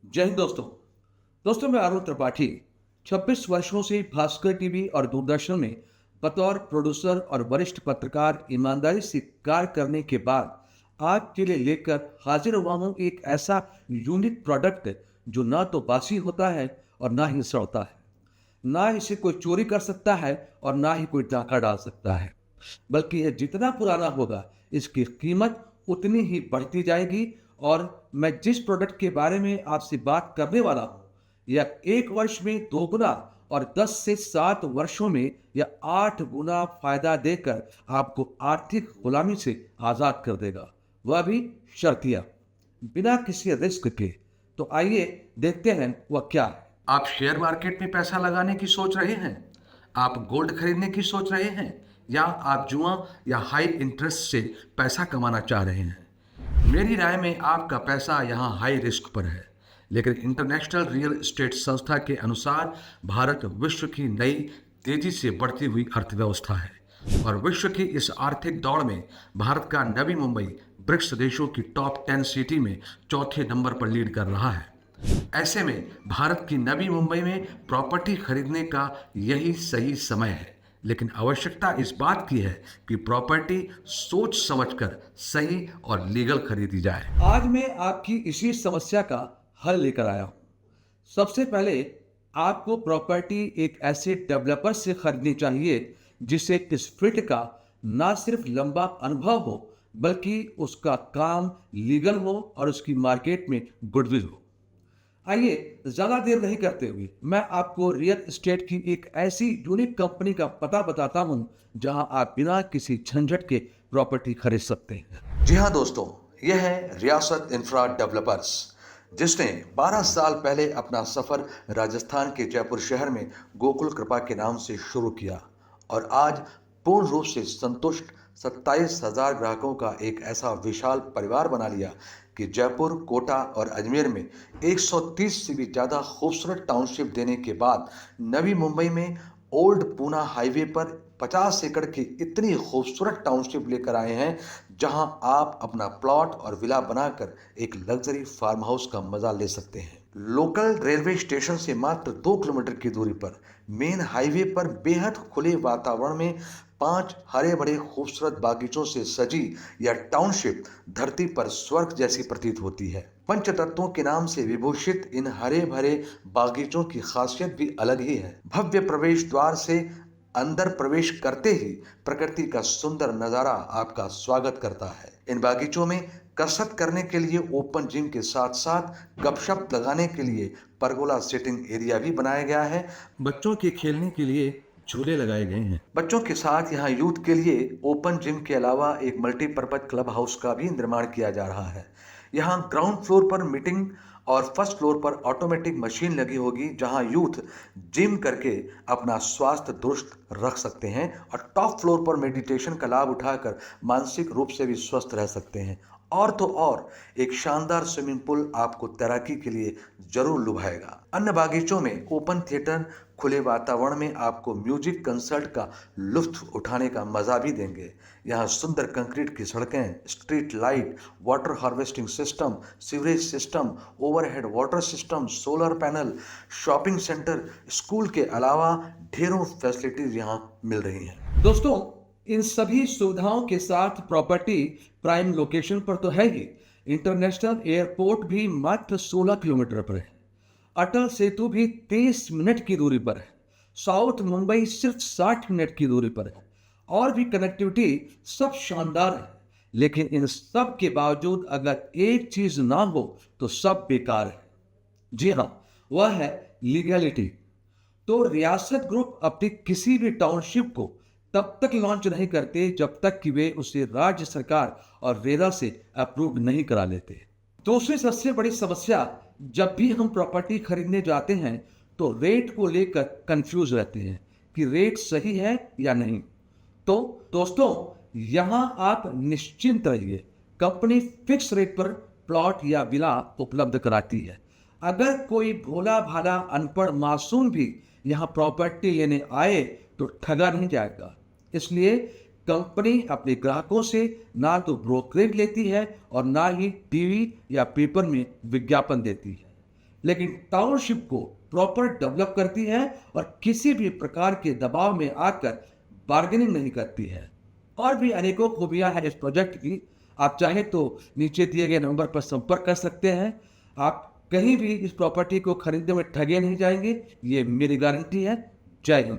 जय हिंद दोस्तों। मैं अरुण त्रिपाठी 26 वर्षों से भास्कर टीवी और दूरदर्शन में बतौर प्रोड्यूसर और वरिष्ठ पत्रकार ईमानदारी से कार्य करने के बाद आज के लिए लेकर हाजिर हुआ हूँ एक ऐसा यूनिक प्रोडक्ट जो ना तो बासी होता है और ना ही सड़ता है। ना इसे कोई चोरी कर सकता है और ना ही कोई डाका डाल सकता है, बल्कि यह जितना पुराना होगा इसकी कीमत उतनी ही बढ़ती जाएगी। और मैं जिस प्रोडक्ट के बारे में आपसे बात करने वाला हूँ यह 1 वर्ष में 2 गुना और 10 से 7 वर्षों में यह 8 गुना फायदा देकर आपको आर्थिक गुलामी से आजाद कर देगा, वह भी शर्तिया, बिना किसी रिस्क के। तो आइए देखते हैं वह क्या है। आप शेयर मार्केट में पैसा लगाने की सोच रहे हैं? आप गोल्ड खरीदने की सोच रहे हैं? या आप जुआ या हाई इंटरेस्ट से पैसा कमाना चाह रहे हैं? मेरी राय में आपका पैसा यहाँ हाई रिस्क पर है, लेकिन इंटरनेशनल रियल एस्टेट संस्था के अनुसार भारत विश्व की नई तेजी से बढ़ती हुई अर्थव्यवस्था है और विश्व की इस आर्थिक दौड़ में भारत का नवी मुंबई ब्रिक्स देशों की टॉप 10 सिटी में चौथे नंबर पर लीड कर रहा है। ऐसे में भारत की नवी मुंबई में प्रॉपर्टी खरीदने का यही सही समय है, लेकिन आवश्यकता इस बात की है कि प्रॉपर्टी सोच समझकर सही और लीगल खरीदी जाए। आज मैं आपकी इसी समस्या का हल लेकर आया हूँ। सबसे पहले आपको प्रॉपर्टी एक ऐसे डेवलपर से खरीदनी चाहिए जिसे इस फील्ड का ना सिर्फ लंबा अनुभव हो, बल्कि उसका काम लीगल हो और उसकी मार्केट में गुडविल हो। आइए ज़्यादा देर नहीं करते हुए मैं आपको रियल एस्टेट की एक ऐसी यूनिक कंपनी का पता बताता हूँ जहां आप बिना किसी झंझट के प्रॉपर्टी खरीद सकते हैं। जी हाँ दोस्तों, यह है रियासत इंफ्रा डेवलपर्स, जिसने 12 साल पहले अपना सफर राजस्थान के जयपुर शहर में गोकुल कृपा के नाम से शुरू किया और आज पूर्ण रूप से संतुष्ट 27,000 ग्राहकों का एक ऐसा विशाल परिवार बना लिया कि जयपुर, कोटा और अजमेर में 130 से भी ज़्यादा खूबसूरत टाउनशिप देने के बाद नवी मुंबई में ओल्ड पूना हाईवे पर 50 एकड़ की इतनी खूबसूरत टाउनशिप लेकर आए हैं जहां आप अपना प्लॉट और विला बनाकर एक लग्जरी फार्म हाउस का मजा ले सकते हैं। लोकल रेलवे स्टेशन से मात्र 2 किलोमीटर की दूरी पर मेन हाईवे पर बेहद खुले वातावरण में 5 हरे भरे खूबसूरत बागीचों से सजी यह टाउनशिप धरती पर स्वर्ग जैसी प्रतीत होती है। पंचतत्वों के नाम से विभूषित इन हरे भरे बागीचों की खासियत भी अलग ही है। भव्य प्रवेश द्वार से अंदर प्रवेश करते ही प्रकृति का सुंदर नजारा आपका स्वागत करता है। इन बागीचों में कसरत करने के लिए ओपन जिम के साथ साथ गपशप लगाने के लिए परगोला सिटिंग एरिया भी बनाया गया है। बच्चों के खेलने के लिए झूले लगाए गए हैं। बच्चों के साथ यहाँ यूथ के लिए ओपन जिम के अलावा एक मल्टीपर्पज क्लब हाउस का भी निर्माण किया जा रहा है। यहाँ ग्राउंड फ्लोर पर मीटिंग और फर्स्ट फ्लोर पर ऑटोमेटिक मशीन लगी होगी जहां यूथ जिम करके अपना स्वास्थ्य दुरुस्त रख सकते हैं और टॉप फ्लोर पर मेडिटेशन का लाभ उठाकर मानसिक रूप से भी स्वस्थ रह सकते हैं। और तो और एक शानदार स्विमिंग पूल आपको तैराकी के लिए जरूर लुभाएगा। अन्य बागीचों में ओपन थिएटर खुले वातावरण में आपको म्यूजिक कंसर्ट का लुत्फ उठाने का मजा भी देंगे। यहाँ सुंदर कंक्रीट की सड़कें, street light, water harvesting system, sewerage system, overhead water system, solar panel, shopping centre, school के अलावा ढेरों फैसिलिटीज यहाँ मिल रही हैं। दोस्तों, इन सभी सुविधाओं के साथ प्रॉपर्टी प्राइम लोकेशन पर तो है ही, इंटरनेशनल एयरपोर्ट भी मात्र 16 किलोमीटर पर है। अटल सेतु भी 30 मिनट की दूरी पर है। साउथ मुंबई सिर्फ 60 मिनट की दूरी पर है। और भी कनेक्टिविटी सब शानदार है, लेकिन इन सब के बावजूद अगर एक चीज ना हो तो सब बेकार है। जी हाँ, वह है लीगैलिटी। तो रियासत ग्रुप अपनी किसी भी टाउनशिप को तब तक लॉन्च नहीं करते जब तक कि वे उसे राज्य सरकार और रेरा से अप्रूव नहीं करा लेते। दूसरी सबसे बड़ी समस्या, जब भी हम प्रॉपर्टी खरीदने जाते हैं तो रेट को लेकर कंफ्यूज रहते हैं कि रेट सही है या नहीं। तो दोस्तों, यहां आप निश्चिंत रहिए, कंपनी फिक्स रेट पर प्लॉट या विला उपलब्ध कराती है। अगर कोई भोला भाला अनपढ़ मासूम भी यहां प्रॉपर्टी लेने आए तो ठगा नहीं जाएगा। इसलिए कंपनी अपने ग्राहकों से ना तो ब्रोकरेज लेती है और ना ही टीवी या पेपर में विज्ञापन देती है। लेकिन टाउनशिप को प्रॉपर डेवलप करती है और किसी भी प्रकार के दबाव में आकर बार्गेनिंग नहीं करती है। और भी अनेकों खूबियां हैं इस प्रोजेक्ट की। आप चाहें तो नीचे दिए गए नंबर पर संपर्क कर सकते हैं। आप कहीं भी इस प्रॉपर्टी को खरीदने में ठगे नहीं जाएंगे, ये मेरी गारंटी है। जय हिंद।